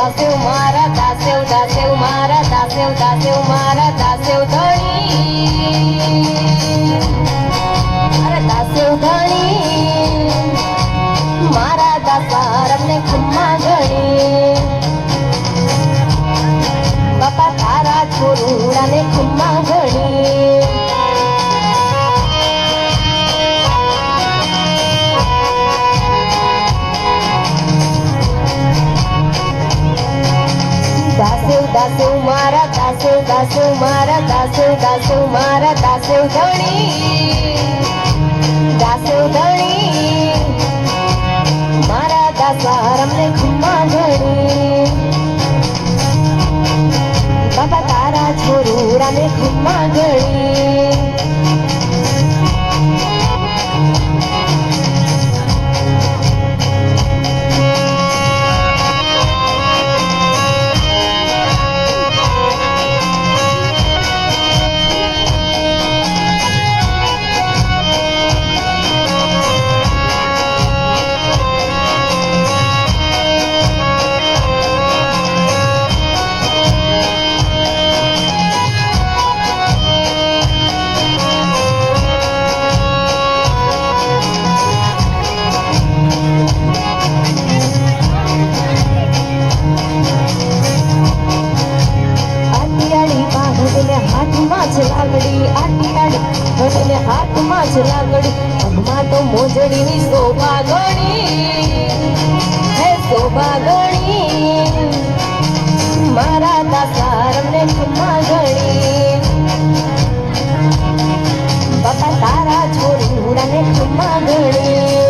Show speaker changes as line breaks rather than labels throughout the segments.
દાસેવ મારા દાસેવ દાસેવ મારા દાસેવ દાસેવ મારા દાસેવ ધણી અરે દાસેવ ધણી મારા દાસારમને ખમ્મા ગણી બાપા તારા છોરુડાને ખમ્મા ગણી દાસેવ મારા દાસેવ દાસેવ મારા દાસેવ દાસેવ મારા દાસેવ ધણી મારા દાસારમને ખમ્મા ગણી બાપા તારા છોરુડાને ખમ્મા ગણી હાથમાં જ લાગડી પગમાં તો મોજડીની શોભા ગણી હે શોભા ગણી મારા દાસારમને ખમ્મા ગણી બાપા તારા છોરુડાને ખમ્મા ગણી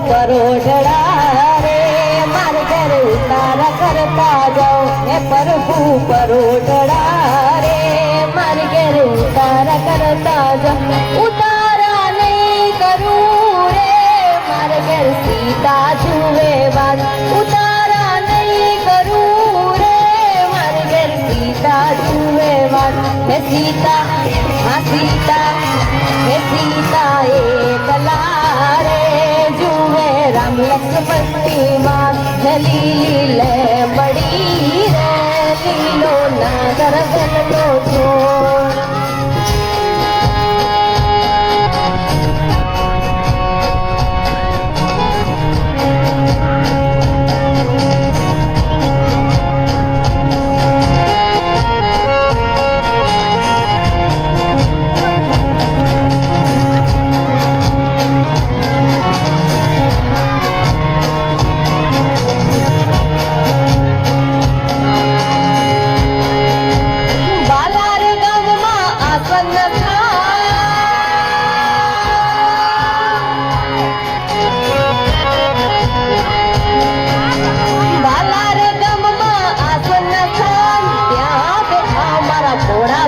પરોઢડા રે મારે ઘરે ઉતારા કરતા જાઓ હે પ્રભુ પરોઢડા રે મારે ઘરે ઉતારા કરતા જાઓ ઉતારા નહીં કરું રે મારે ઘર સીતા જુએ વાત ઉતારા નહીં કરું રે મારે ઘર સીતા જુએ વાત હે સીતા હા સીતા હે સીતા એકલા રે રામ લક્ષ્મણની માં લીલે મળી રે લીલો ના દરગનનો છોડ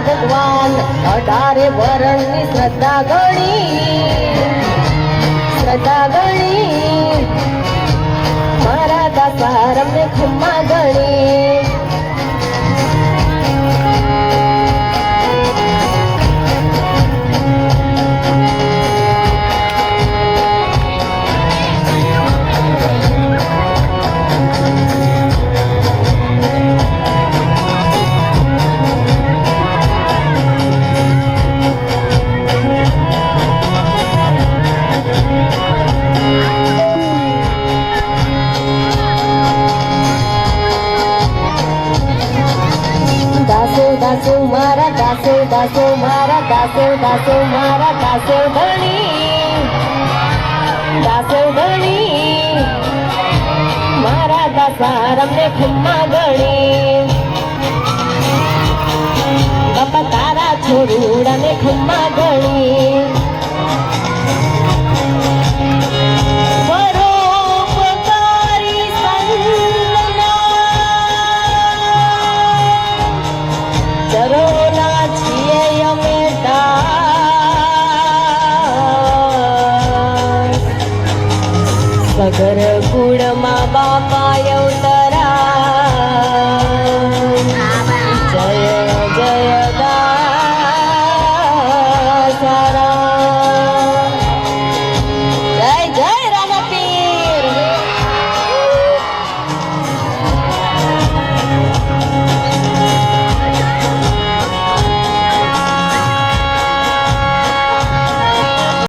ભગવાન 18 વરણની શ્રદ્ધા ગણી મારા દાસારમને ખમ્મા ગણી દાસુ મારા દાસુ મારા દાસુ મારા દાસુ ધણી મારા દાસારમ ને ખમ્મા ગણી બાપા તારા છોરુડા ને ખમ્મા ગણી ચરોલા છીએ અમે સગર કુળમાં